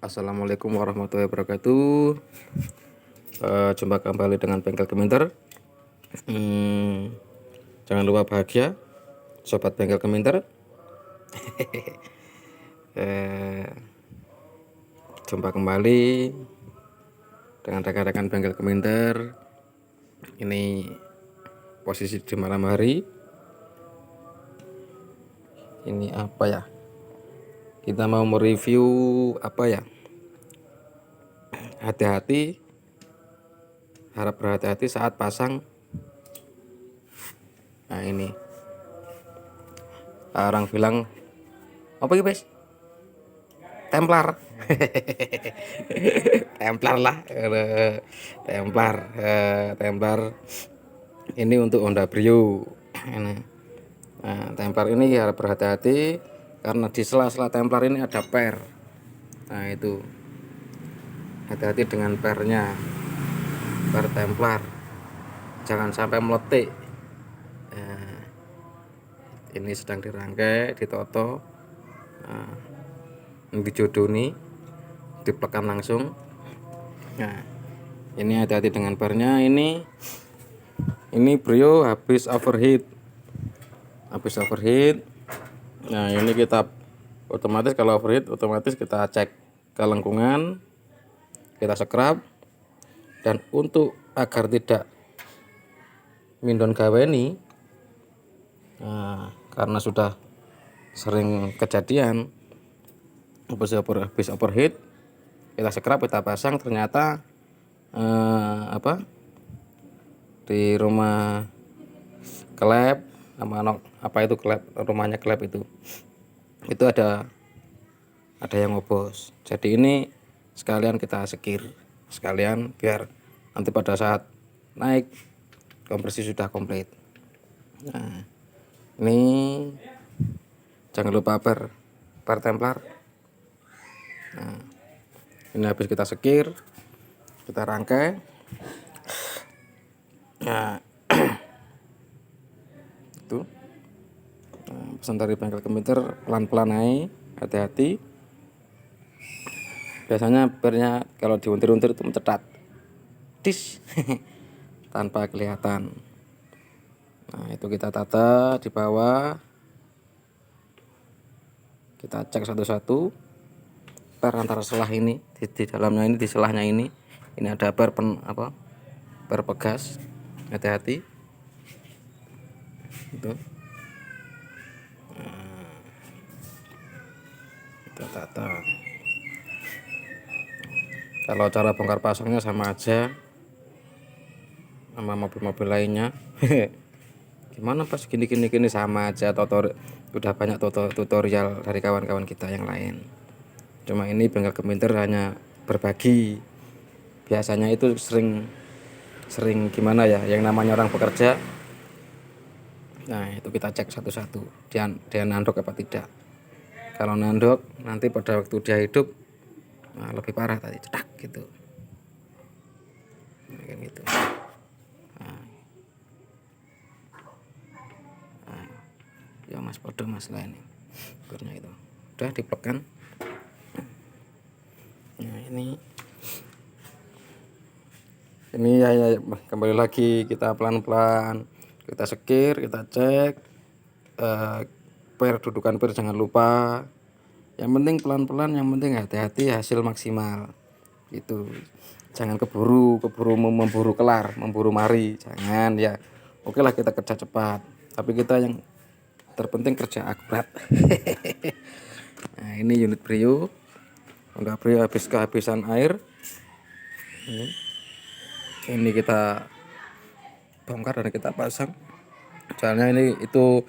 Assalamualaikum warahmatullahi wabarakatuh. Jumpa kembali dengan Bengkel Keminter. Jangan lupa bahagia, sobat Bengkel Keminter. Jumpa kembali dengan rekan-rekan Bengkel Keminter. Ini posisi di malam hari. Ini apa ya? Kita mau mereview apa ya? Hati-hati, harap berhati-hati saat pasang. Nah ini orang bilang apa ya guys? Templar. Templar lah. Templar ini untuk Honda Brio. Nah, Templar ini harap berhati-hati karena di sela-sela Templar ini ada per. Nah itu hati-hati dengan pernya, per Templar, jangan sampai meletik. Nah, ini sedang dirangkai, ditoto, dijodoni, diplekan langsung. Nah ini hati-hati dengan pernya. Ini Brio habis overheat. Nah ini kita otomatis, kalau overheat otomatis kita cek ke lengkungan, kita scrub. Dan untuk agar tidak mindon gaweni, karena sudah sering kejadian habis overheat, kita scrub, kita pasang, ternyata di rumah klep rumahnya klep itu ada yang ngobos. Jadi ini sekalian kita sekir sekalian biar nanti pada saat naik kompresi sudah komplit. Nah ini jangan lupa per Templar. Nah ini habis kita sekir, kita rangkai. Nah itu pesan dari Bengkel Keminter, pelan-pelan naik, hati-hati. Biasanya pernya kalau diuntir-untir itu mencetat dis tanpa kelihatan. Nah itu kita tata di bawah, kita cek satu-satu per antara selah ini, di dalamnya ini, di selahnya ini ada per pegas. Hati-hati itu. Kita tata. Kalau cara bongkar pasangnya sama aja sama mobil-mobil lainnya. Gimana pas gini sama aja, udah banyak tutorial dari kawan-kawan kita yang lain. Cuma ini Bengkel Keminter hanya berbagi. Biasanya itu sering gimana ya, yang namanya orang bekerja. Nah itu kita cek satu-satu, dia nandok apa tidak. Kalau nandok, nanti pada waktu dia hidup lebih parah tadi, cetak gitu. Nah, kayak gitu. Ya mas, podo mas lah ini kurnya itu udah diplekan. Nah ini ya kembali lagi, kita pelan-pelan kita sekir, kita cek dudukan per jangan lupa. Yang penting pelan-pelan, yang penting hati-hati, hasil maksimal itu. Jangan keburu memburu kelar, memburu mari, jangan ya. Oke lah, kita kerja cepat, tapi kita yang terpenting kerja akurat. Nah ini unit Brio, Honda Brio habis kehabisan air. Ini kita bongkar dan kita pasang. Soalnya itu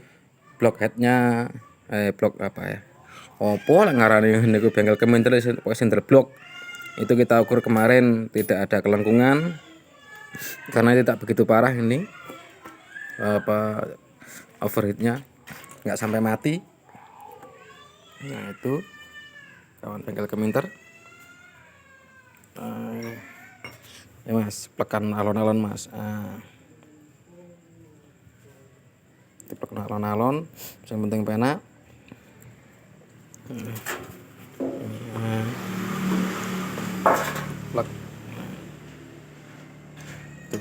blok headnya, blok apa ya? Opo lah ngarani niku Bengkel Keminter sender blok. Itu kita ukur kemarin, tidak ada kelengkungan karena tidak begitu parah ini overheatnya, nggak sampai mati. Nah itu kawan Bengkel Keminter. Ya mas, plekan alon-alon mas. Plekan alon-alon, yang penting pena. plug. Tuh.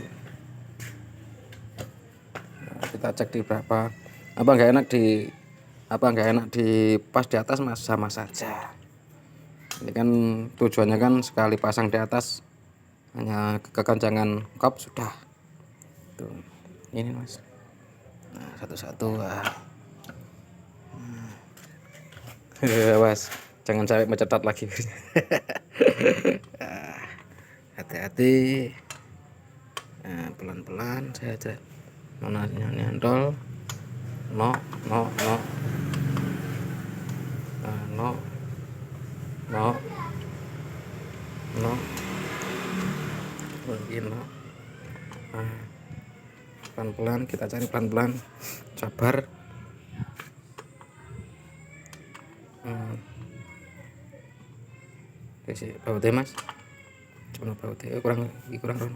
Nah, kita cek di berapa. Nggak enak di pas di atas mas, sama saja. Ini kan tujuannya kan sekali pasang di atas hanya kekencangan kop sudah. Tuh. Ini mas. Nah, satu-satu. Awas, jangan sampai mencetat lagi. Hati-hati. Nah, pelan-pelan saja. Mana nyantol. No. No. Mungkin no. Pelan-pelan kita cari, pelan-pelan, sabar. Oke sih, bautnya mas. Cuma bautnya kurang Ron.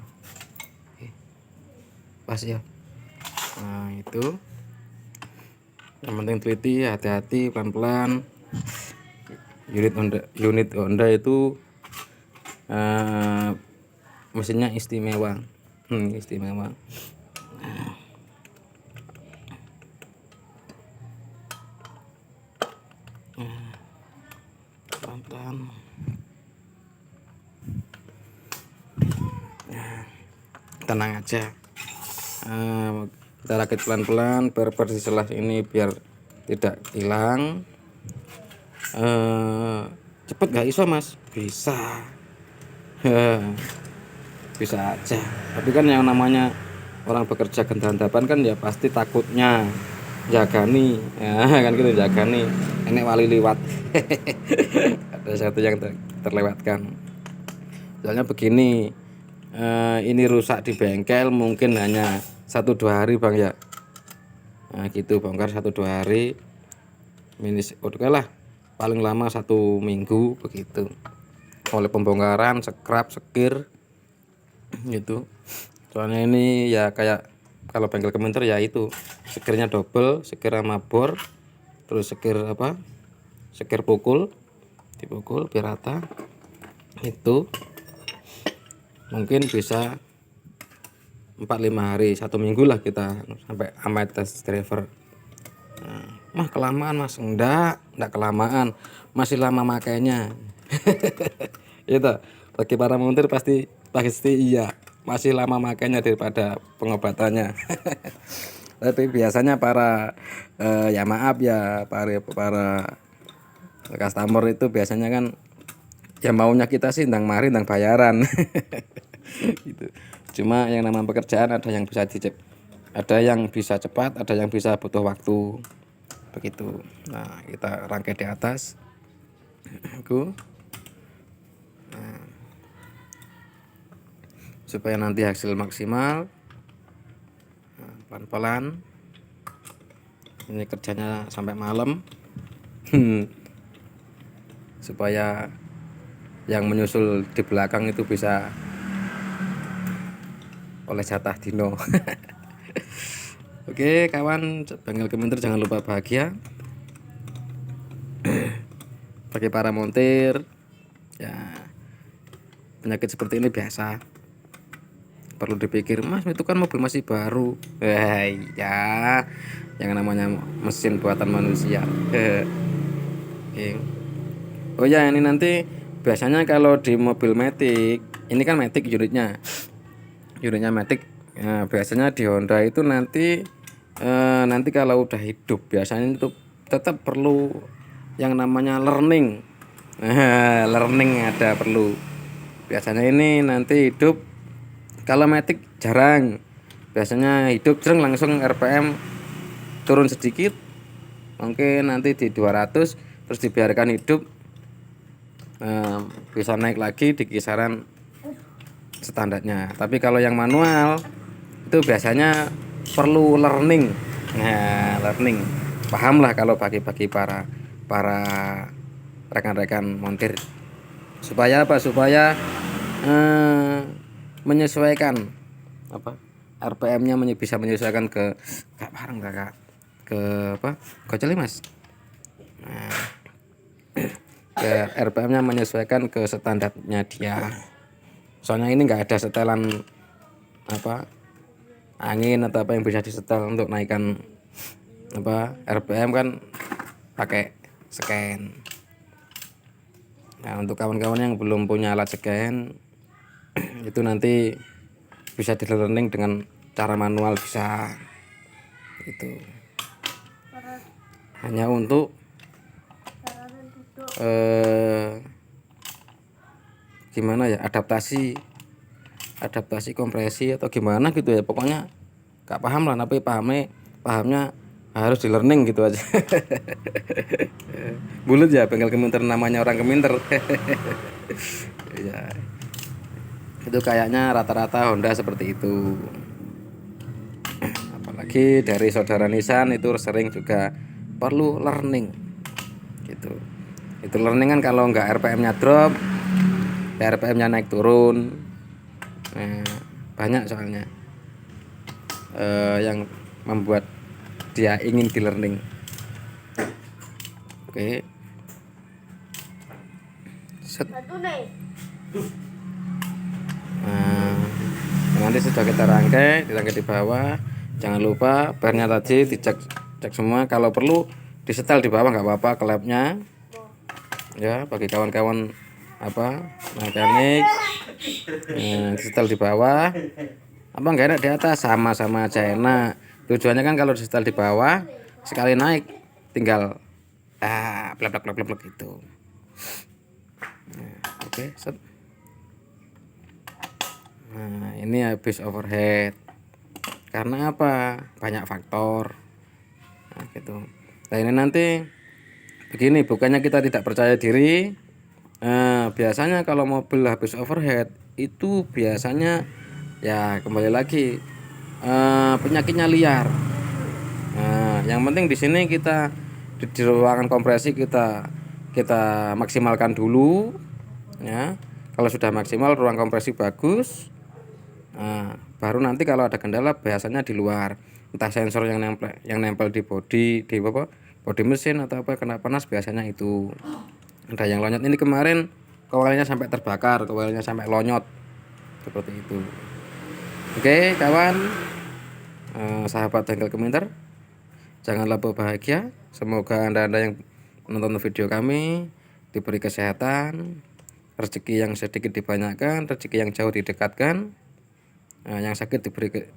Pas ya. Nah itu. Yang penting teliti, hati-hati, pelan-pelan. Unit Honda itu mesinnya istimewa. Istimewa. Pelan-pelan. Tenang aja. Kita rakit pelan-pelan biar di selah ini biar tidak hilang. Cepet gak iso mas? Bisa. Bisa aja. Tapi kan yang namanya orang bekerja gendapan kan ya pasti takutnya jagani, ya, kan gitu, jagani enek wali liwat. Ada satu yang terlewatkan. Soalnya begini, ini rusak di bengkel mungkin hanya 1-2 hari bang ya. Nah gitu, bongkar 1-2 hari, oke lah, paling lama 1 minggu begitu. Oleh pembongkaran, scrap, sekir gitu. Soalnya ini ya kayak kalau bengkel Kementer ya itu sekirnya double, sekir sama bor, terus sekir pukul, dipukul biar rata. Itu mungkin bisa 4-5 hari, 1 minggu lah kita sampai sama test driver. Mah kelamaan mas? Enggak kelamaan, masih lama makainya. Itu bagi para montir pasti iya, masih lama makainya daripada pengobatannya. Tapi biasanya para ya maaf ya, para customer itu biasanya kan ya maunya kita sih ndang mari ndang bayaran. Gitu. Cuma yang namanya pekerjaan ada yang bisa ada yang bisa cepat, ada yang bisa butuh waktu begitu. Nah kita rangkai di atas supaya nanti hasil maksimal. Pelan-pelan ini kerjanya sampai malam. Supaya yang menyusul di belakang itu bisa oleh jatah dino. Oke kawan, bengkel Kementer jangan lupa bahagia. Bagi para montir ya, penyakit seperti ini biasa, perlu dipikir, mas itu kan mobil masih baru. Ya yang namanya mesin buatan manusia. Oke. Oh ya, ini nanti biasanya kalau di mobil Matic, ini kan Matic unitnya Matic. Nah, biasanya di Honda itu nanti kalau udah hidup biasanya itu tetap perlu yang namanya learning. Learning ada perlu. Biasanya ini nanti hidup, kalau Matic jarang. Biasanya hidup jreng langsung RPM turun sedikit. Mungkin nanti di 200 terus dibiarkan hidup, bisa naik lagi di kisaran standarnya. Tapi kalau yang manual itu biasanya perlu learning. Nah, learning. Paham lah kalau bagi-bagi para rekan-rekan montir. Supaya Supaya menyesuaikan RPM-nya bisa menyesuaikan ke kakak ke goceli mas. Nah, ke RPM-nya menyesuaikan ke standarnya dia. Soalnya ini nggak ada setelan apa angin atau apa yang bisa disetel untuk naikkan apa RPM kan pakai scan. Nah untuk kawan-kawan yang belum punya alat scan itu nanti bisa di learning dengan cara manual bisa itu hanya untuk gimana ya adaptasi kompresi atau gimana gitu ya, pokoknya gak paham lah, tapi pahamnya harus di learning gitu aja. Bulut ya bengkel keminter, namanya orang keminter. Ya itu kayaknya rata-rata Honda seperti itu, apalagi dari saudara Nissan itu sering juga perlu learning gitu. Itu learning kan kalau nggak RPM nya drop, RPM nya naik turun. Nah, banyak soalnya yang membuat dia ingin di learning. Oke. Set. Nah, nanti sudah kita rangkai di bawah. Jangan lupa barnya tadi cek semua, kalau perlu disetel di bawah nggak apa-apa klepnya ya, bagi kawan-kawan apa mekanik. Nah, disetel di bawah apa nggak enak di atas, sama-sama aja enak. Tujuannya kan kalau disetel di bawah sekali naik tinggal plek gitu. Nah, oke, set. Nah ini habis overhead karena apa, banyak faktor. Nah gitu. Nah ini nanti begini, bukannya kita tidak percaya diri. Nah biasanya kalau mobil habis overhead itu biasanya ya kembali lagi penyakitnya liar. Nah yang penting di sini kita di ruangan kompresi kita maksimalkan dulu ya. Kalau sudah maksimal, ruang kompresi bagus, nah, baru nanti kalau ada kendala biasanya di luar, entah sensor yang nempel di bodi mesin atau apa kena panas, biasanya itu ada yang lonyot. Ini kemarin coilnya sampai terbakar, coilnya sampai lonyot seperti itu. Oke kawan, sahabat bengkel keminter, janganlah bahagia. Semoga anda yang menonton video kami diberi kesehatan, rezeki yang sedikit dibanyakkan, rezeki yang jauh didekatkan. Nah, yang sakit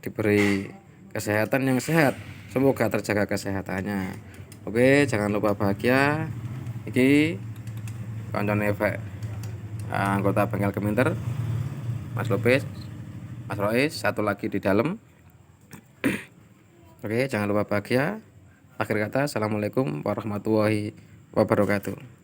diberi kesehatan yang sehat, semoga terjaga kesehatannya. Oke, jangan lupa bahagia. Iki kancane anggota bengkel keminter, Mas Lopez, Mas Rois, satu lagi di dalam. Oke, jangan lupa bahagia. Akhir kata, assalamualaikum warahmatullahi wabarakatuh.